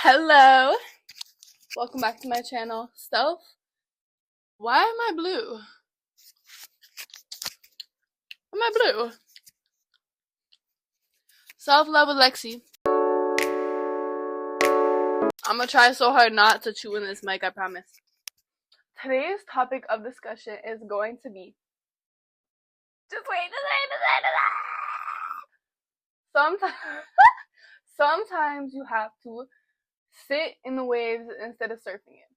Hello, welcome back to my channel. Why am I blue? Am I blue? Self-love with Lexi. I'm gonna try so hard not to chew in this mic, I promise. Today's topic of discussion is going to be sometimes you have to sit in the waves instead of surfing it.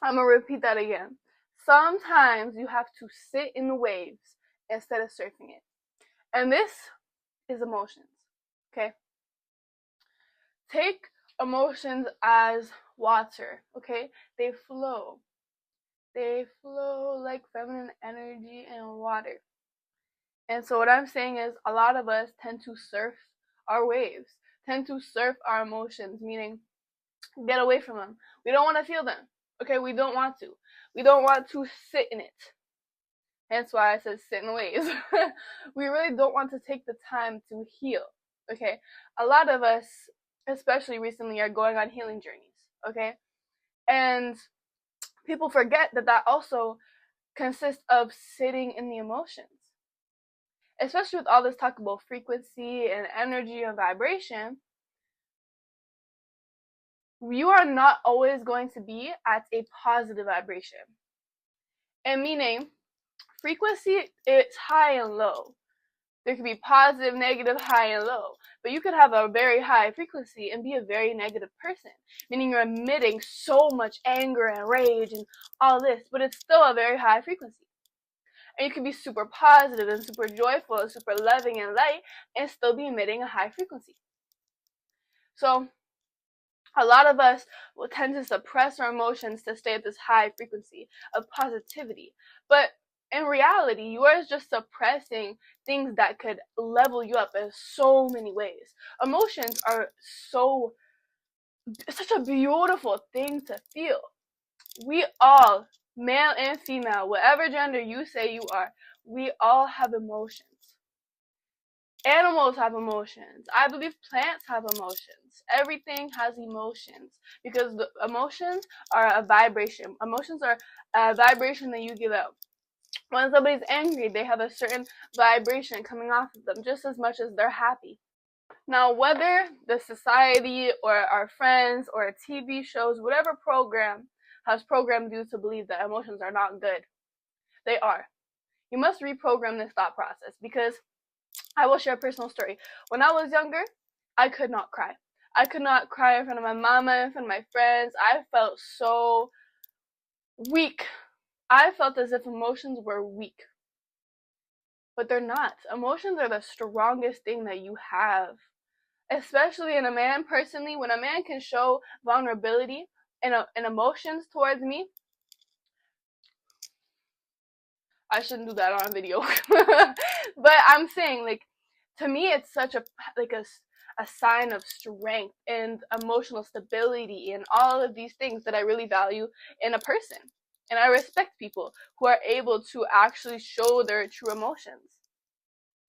I'm gonna repeat that again. Sometimes you have to sit in the waves instead of surfing it. And this is emotions, okay? Take emotions as water, okay? They flow like feminine energy and water. And so what I'm saying is a lot of us tend to surf our waves, tend to surf our emotions, meaning get away from them. We don't want to feel them, okay? We don't want to sit in it. Hence why I said sit in the waves. We really don't want to take the time to heal, okay? A lot of us, especially recently, are going on healing journeys, okay? And people forget that also consists of sitting in the emotions. Especially with all this talk about frequency and energy and vibration, you are not always going to be at a positive vibration. And meaning, frequency, it's high and low. There could be positive, negative, high, and low. But you could have a very high frequency and be a very negative person, meaning you're emitting so much anger and rage and all this, but it's still a very high frequency. And you could be super positive and super joyful and super loving and light and still be emitting a high frequency. So a lot of us will tend to suppress our emotions to stay at this high frequency of positivity. But in reality, you are just suppressing things that could level you up in so many ways. Emotions are such a beautiful thing to feel. We all, male and female, whatever gender you say you are, we all have emotions. Animals have emotions. I believe plants have emotions. Everything has emotions because the emotions are a vibration. Emotions are a vibration that you give out. When somebody's angry, they have a certain vibration coming off of them just as much as they're happy. Now, whether the society or our friends or TV shows, whatever program has programmed you to believe that emotions are not good, they are. You must reprogram this thought process because I will share a personal story. When I was younger, I could not cry. I could not cry in front of my mama, in front of my friends. I felt so weak. I felt as if emotions were weak. But they're not. Emotions are the strongest thing that you have. Especially in a man, personally, when a man can show vulnerability and emotions towards me, I shouldn't do that on video. But I'm saying, like, to me, it's such a sign of strength and emotional stability and all of these things that I really value in a person. And I respect people who are able to actually show their true emotions.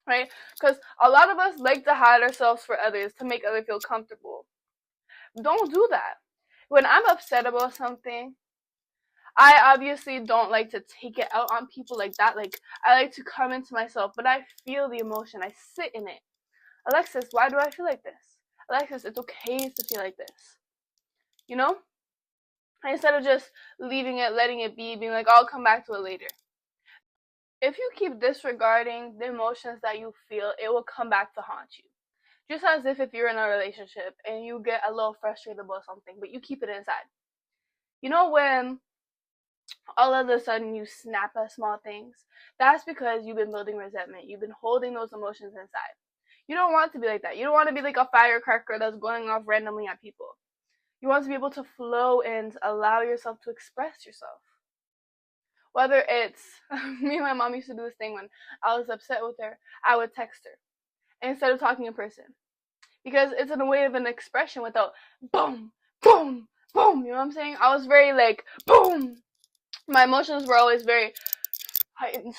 Right? Because a lot of us like to hide ourselves for others to make others feel comfortable. Don't do that. When I'm upset about something, I obviously don't like to take it out on people like that. Like, I like to come into myself, but I feel the emotion. I sit in it. Alexis, why do I feel like this? Alexis, it's okay to feel like this. You know? Instead of just leaving it, letting it be, being like, I'll come back to it later. If you keep disregarding the emotions that you feel, it will come back to haunt you. Just as if you're in a relationship and you get a little frustrated about something, but you keep it inside. You know when all of a sudden you snap at small things? That's because you've been building resentment. You've been holding those emotions inside. You don't want to be like that. You don't want to be like a firecracker that's going off randomly at people. You want to be able to flow and allow yourself to express yourself. Whether it's, me and my mom used to do this thing when I was upset with her, I would text her instead of talking in person. Because it's in a way of an expression without boom, boom, boom, you know what I'm saying? I was very like, boom. My emotions were always very heightened.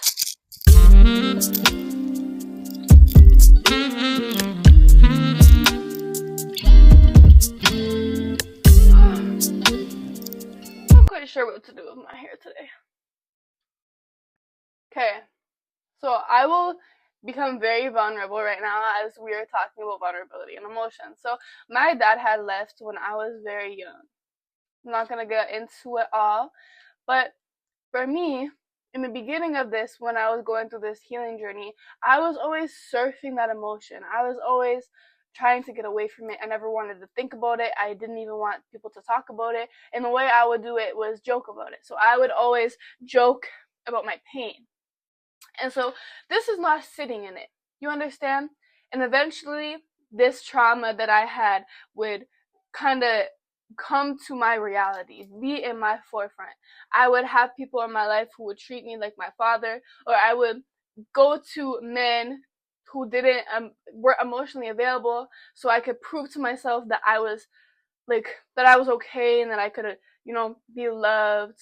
sure what to do with my hair today. Okay, so I will become very vulnerable right now as we are talking about vulnerability and emotion. So my dad had left when I was very young. I'm not gonna get into it all, but for me, in the beginning of this, when I was going through this healing journey, I was always surfing that emotion. I was always trying to get away from it. I never wanted to think about it. I didn't even want people to talk about it. And the way I would do it was joke about it. So I would always joke about my pain. And so this is not sitting in it. You understand? And eventually, this trauma that I had would kind of come to my reality, be in my forefront. I would have people in my life who would treat me like my father, or I would go to men who didn't were emotionally available, so I could prove to myself that I was okay and that I could, be loved.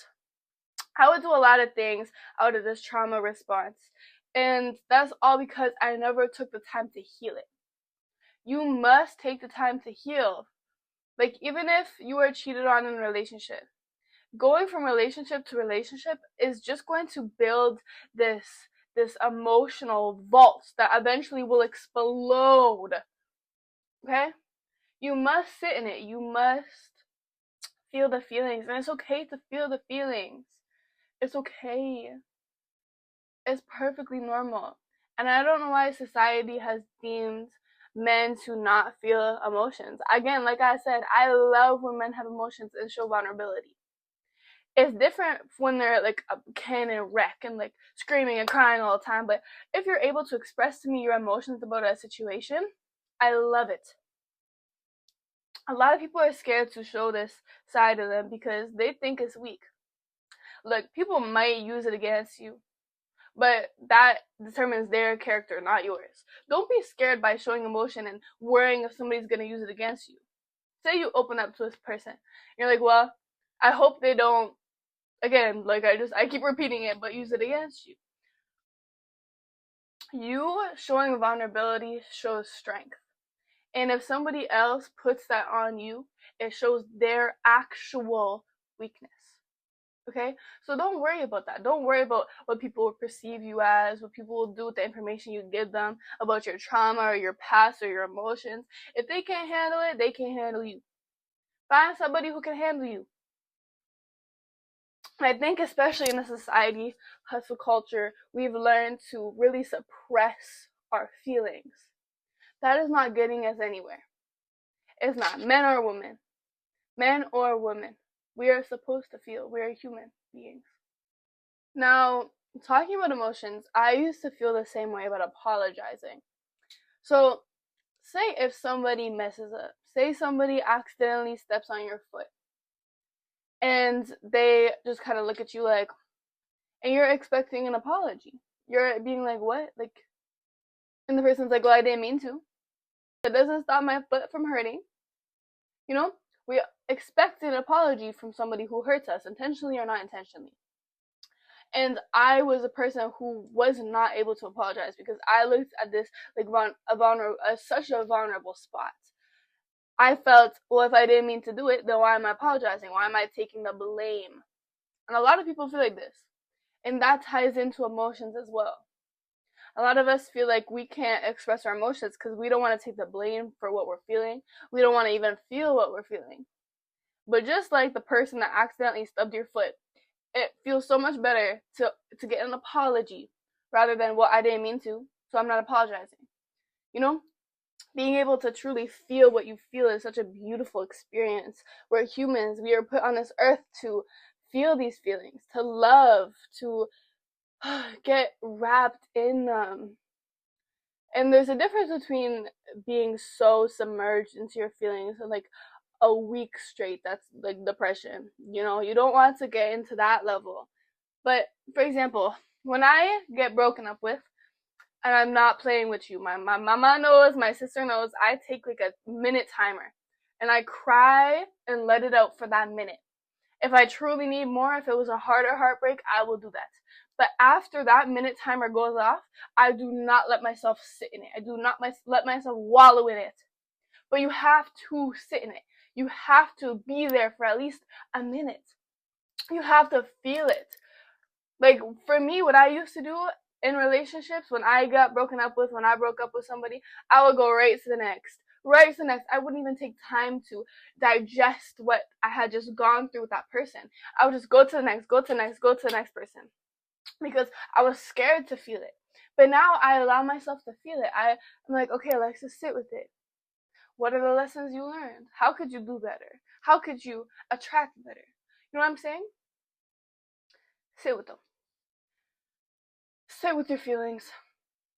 I would do a lot of things out of this trauma response. And that's all because I never took the time to heal it. You must take the time to heal. Like, even if you were cheated on in a relationship, going from relationship to relationship is just going to build this emotional vault that eventually will explode. Okay? You must sit in it. You must feel the feelings. And it's okay to feel the feelings. It's okay. It's perfectly normal. And I don't know why society has deemed men to not feel emotions. Again, like I said, I love when men have emotions and show vulnerability. It's different when they're like a can and wreck and like screaming and crying all the time. But if you're able to express to me your emotions about a situation, I love it. A lot of people are scared to show this side of them because they think it's weak. Look, people might use it against you, but that determines their character, not yours. Don't be scared by showing emotion and worrying if somebody's going to use it against you. Say you open up to this person. You're like, well, I hope they don't, again, like I keep repeating it, but use it against you. You showing vulnerability shows strength. And if somebody else puts that on you, it shows their actual weakness. Okay? So don't worry about that. Don't worry about what people will perceive you as, what people will do with the information you give them about your trauma or your past or your emotions. If they can't handle it, they can't handle you. Find somebody who can handle you. I think especially in the society, hustle culture, we've learned to really suppress our feelings. That is not getting us anywhere. It's not men or women. Men or women. We are supposed to feel. We are human beings. Now, talking about emotions, I used to feel the same way about apologizing. So, say if somebody messes up, say somebody accidentally steps on your foot, and they just kind of look at you like, and you're expecting an apology. You're being like, what? Like, and the person's like, well, I didn't mean to. It doesn't stop my foot from hurting. You know, we expect an apology from somebody who hurts us, intentionally or not intentionally. And I was a person who was not able to apologize because I looked at this like such a vulnerable spot. I felt, well, if I didn't mean to do it, then why am I apologizing? Why am I taking the blame? And a lot of people feel like this. And that ties into emotions as well. A lot of us feel like we can't express our emotions because we don't want to take the blame for what we're feeling. We don't want to even feel what we're feeling. But just like the person that accidentally stubbed your foot, it feels so much better to get an apology rather than, well, I didn't mean to, so I'm not apologizing. You know? Being able to truly feel what you feel is such a beautiful experience. We're humans. We are put on this earth to feel these feelings, to love, to get wrapped in them. And there's a difference between being so submerged into your feelings and like a week straight, that's like depression. You don't want to get into that level. But for example, when I get broken up with, and I'm not playing with you, my mama knows, my sister knows, I take like a minute timer and I cry and let it out for that minute. If I truly need more, if it was a harder heartbreak, I will do that. But after that minute timer goes off, I do not let myself sit in it. I do not let myself wallow in it. But you have to sit in it. You have to be there for at least a minute. You have to feel it. Like, for me, what I used to do in relationships, when I got broken up with, when I broke up with somebody, I would go right to the next. Right to the next. I wouldn't even take time to digest what I had just gone through with that person. I would just go to the next, go to the next, go to the next person. Because I was scared to feel it. But now I allow myself to feel it. I'm like, okay, let's just sit with it. What are the lessons you learned? How could you do better? How could you attract better? You know what I'm saying? Sit with them. Sit with your feelings.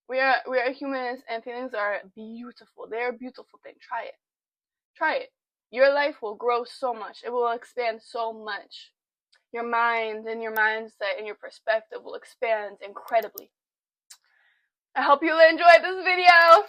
We are humans, and feelings are beautiful. They're a beautiful thing. Try it. Try it. Your life will grow so much. It will expand so much. Your mind and your mindset and your perspective will expand incredibly. I hope you enjoyed this video.